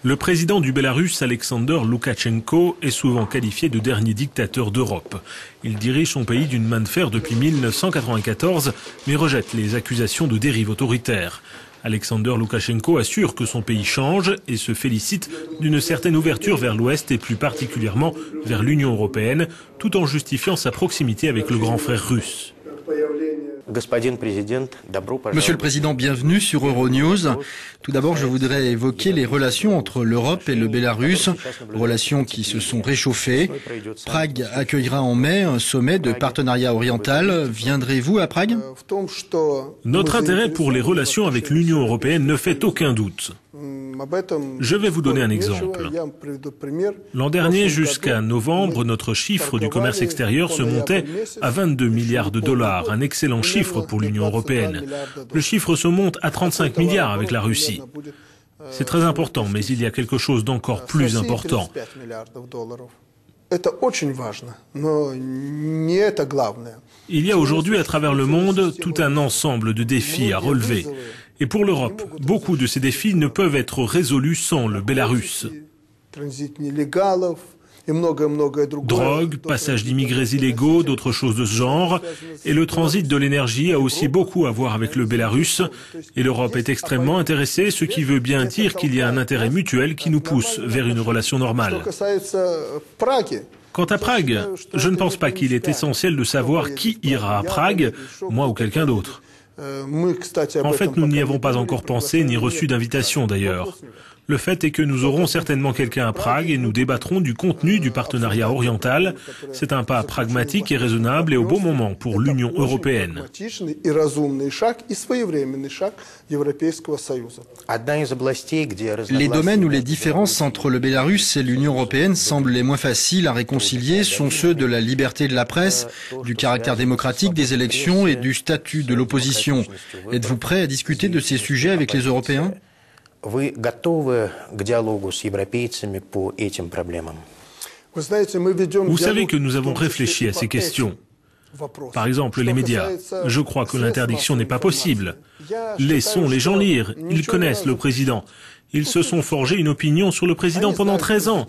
Le président du Bélarus, Alexander Loukachenko, est souvent qualifié de dernier dictateur d'Europe. Il dirige son pays d'une main de fer depuis 1994, mais rejette les accusations de dérive autoritaire. Alexander Loukachenko assure que son pays change et se félicite d'une certaine ouverture vers l'Ouest et plus particulièrement vers l'Union européenne, tout en justifiant sa proximité avec le grand frère russe. Monsieur le Président, bienvenue sur Euronews. Tout d'abord, je voudrais évoquer les relations entre l'Europe et le Bélarus, relations qui se sont réchauffées. Prague accueillera en mai un sommet de partenariat oriental. Viendrez-vous à Prague? Notre intérêt pour les relations avec l'Union européenne ne fait aucun doute. Je vais vous donner un exemple. L'an dernier, jusqu'à novembre, notre chiffre du commerce extérieur se montait à 22 milliards de dollars, un excellent chiffre pour l'Union européenne. Le chiffre se monte à 35 milliards avec la Russie. C'est très important, mais il y a quelque chose d'encore plus important. Il y a aujourd'hui à travers le monde tout un ensemble de défis à relever. Et pour l'Europe, beaucoup de ces défis ne peuvent être résolus sans le Bélarus. Drogue, passage d'immigrés illégaux, d'autres choses de ce genre. Et le transit de l'énergie a aussi beaucoup à voir avec le Bélarus. Et l'Europe est extrêmement intéressée, ce qui veut bien dire qu'il y a un intérêt mutuel qui nous pousse vers une relation normale. Quant à Prague, je ne pense pas qu'il est essentiel de savoir qui ira à Prague, moi ou quelqu'un d'autre. En fait, nous n'y avons pas encore pensé, ni reçu d'invitation d'ailleurs. Le fait est que nous aurons certainement quelqu'un à Prague et nous débattrons du contenu du partenariat oriental. C'est un pas pragmatique et raisonnable et au bon moment pour l'Union européenne. Les domaines où les différences entre le Bélarus et l'Union européenne semblent les moins faciles à réconcilier sont ceux de la liberté de la presse, du caractère démocratique des élections et du statut de l'opposition. Êtes-vous prêt à discuter de ces sujets avec les Européens ? Vous savez que nous avons réfléchi à ces questions. Par exemple, les médias. Je crois que l'interdiction n'est pas possible. Laissons les gens lire. Ils connaissent le président. Ils se sont forgés une opinion sur le président pendant 13 ans.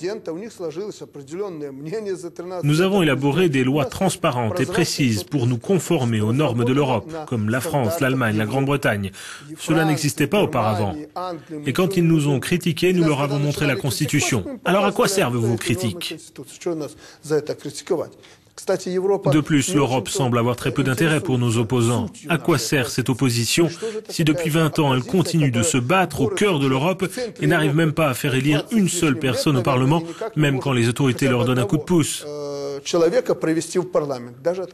Nous avons élaboré des lois transparentes et précises pour nous conformer aux normes de l'Europe, comme la France, l'Allemagne, la Grande-Bretagne. Cela n'existait pas auparavant. Et quand ils nous ont critiqués, nous leur avons montré la Constitution. Alors à quoi servent vos critiques ? De plus, l'Europe semble avoir très peu d'intérêt pour nos opposants. À quoi sert cette opposition si depuis 20 ans elle continue de se battre au cœur de l'Europe et n'arrive même pas à faire élire une seule personne au Parlement, même quand les autorités leur donnent un coup de pouce?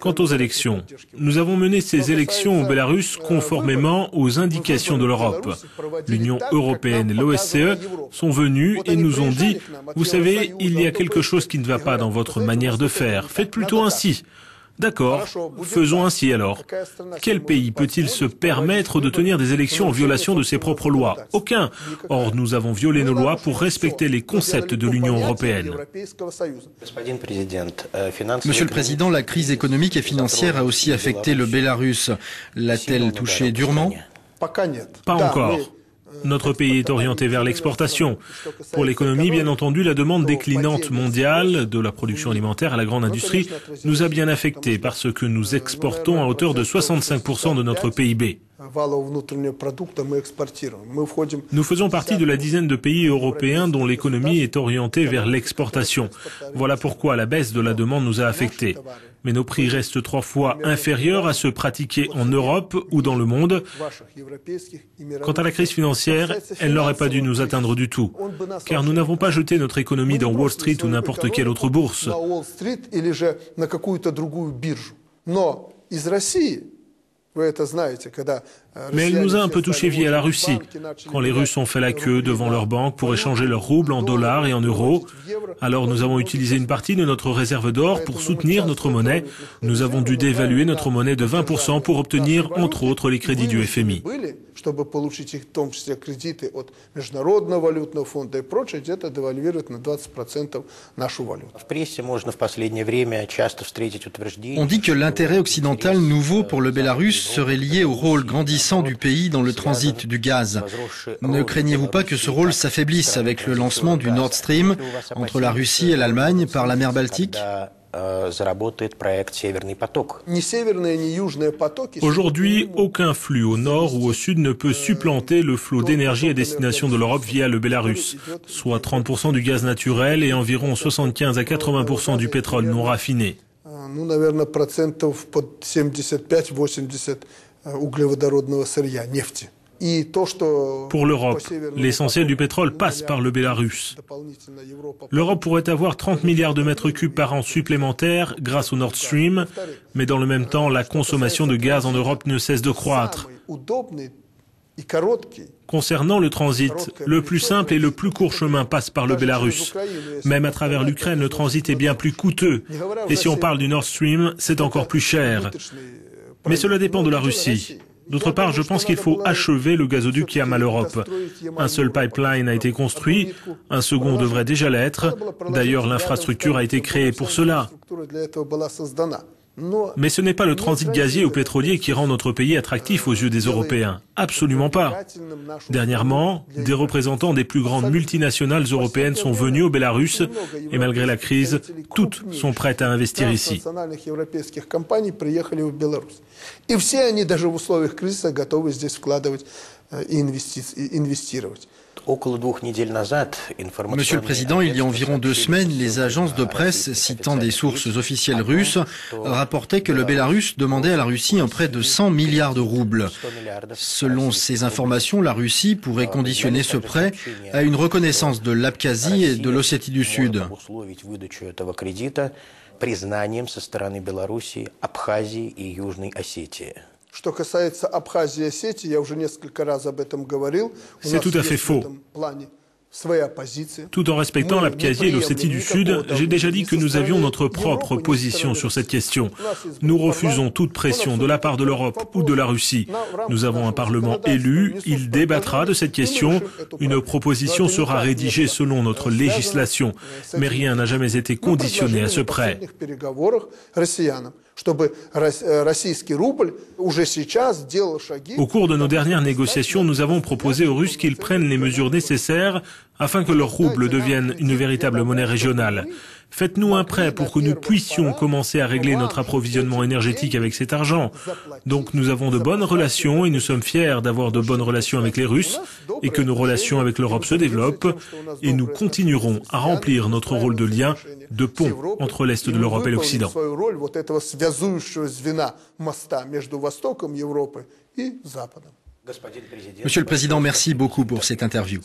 Quant aux élections, nous avons mené ces élections au Bélarus conformément aux indications de l'Europe. L'Union européenne et l'OSCE sont venus et nous ont dit « Vous savez, il y a quelque chose qui ne va pas dans votre manière de faire. Faites plutôt ainsi. » D'accord, faisons ainsi alors. Quel pays peut-il se permettre de tenir des élections en violation de ses propres lois? Aucun. Or, nous avons violé nos lois pour respecter les concepts de l'Union européenne. Monsieur le Président, la crise économique et financière a aussi affecté le Bélarus. L'a-t-elle touché durement? Pas encore. Notre pays est orienté vers l'exportation. Pour l'économie, bien entendu, la demande déclinante mondiale, de la production alimentaire à la grande industrie, nous a bien affectés parce que nous exportons à hauteur de 65% de notre PIB. Nous faisons partie de la dizaine de pays européens dont l'économie est orientée vers l'exportation. Voilà pourquoi la baisse de la demande nous a affectés. Mais nos prix restent 3 fois inférieurs à ceux pratiqués en Europe ou dans le monde. Quant à la crise financière, elle n'aurait pas dû nous atteindre du tout, car nous n'avons pas jeté notre économie dans Wall Street ou n'importe quelle autre bourse. Mais elle nous a un peu touché via la Russie, quand les Russes ont fait la queue devant leur banque pour échanger leurs roubles en dollars et en euros. Alors nous avons utilisé une partie de notre réserve d'or pour soutenir notre monnaie. Nous avons dû dévaluer notre monnaie de 20% pour obtenir, entre autres, les crédits du FMI. On dit que l'intérêt occidental nouveau pour le Bélarus serait lié au rôle grandissant puissant du pays dans le transit du gaz. Ne craignez-vous pas que ce rôle s'affaiblisse avec le lancement du Nord Stream entre la Russie et l'Allemagne par la mer Baltique ? Aujourd'hui, aucun flux au nord ou au sud ne peut supplanter le flot d'énergie à destination de l'Europe via le Bélarus, soit 30% du gaz naturel et environ 75 à 80% du pétrole non raffiné. Pour l'Europe, l'essentiel du pétrole passe par le Bélarus. L'Europe pourrait avoir 30 milliards de mètres cubes par an supplémentaires grâce au Nord Stream, mais dans le même temps, la consommation de gaz en Europe ne cesse de croître. Concernant le transit, le plus simple et le plus court chemin passe par le Bélarus. Même à travers l'Ukraine, le transit est bien plus coûteux. Et si on parle du Nord Stream, c'est encore plus cher. Mais cela dépend de la Russie. D'autre part, je pense qu'il faut achever le gazoduc Yamal l'Europe. Un seul pipeline a été construit, un second devrait déjà l'être. D'ailleurs, l'infrastructure a été créée pour cela. Mais ce n'est pas le transit gazier ou pétrolier qui rend notre pays attractif aux yeux des Européens. Absolument pas. Dernièrement, des représentants des plus grandes multinationales européennes sont venus au Bélarus et malgré la crise, toutes sont prêtes à investir ici. Monsieur le Président, il y a environ 2 semaines, les agences de presse, citant des sources officielles russes, rapportaient que le Bélarus demandait à la Russie un prêt de 100 milliards de roubles. Selon ces informations, la Russie pourrait conditionner ce prêt à une reconnaissance de l'Abkhazie et de l'Ossétie du Sud. C'est tout à fait faux. Tout en respectant l'Abkhazie et l'Ossétie du Sud, j'ai déjà dit que nous avions notre propre position sur cette question. Nous refusons toute pression de la part de l'Europe ou de la Russie. Nous avons un Parlement élu, il débattra de cette question. Une proposition sera rédigée selon notre législation. Mais rien n'a jamais été conditionné à ce prêt. Au cours de nos dernières négociations, nous avons proposé aux Russes qu'ils prennent les mesures nécessaires afin que leur rouble devienne une véritable monnaie régionale. Faites-nous un prêt pour que nous puissions commencer à régler notre approvisionnement énergétique avec cet argent. Donc nous avons de bonnes relations et nous sommes fiers d'avoir de bonnes relations avec les Russes et que nos relations avec l'Europe se développent et nous continuerons à remplir notre rôle de lien, de pont entre l'Est de l'Europe et l'Occident. Monsieur le Président, merci beaucoup pour cette interview.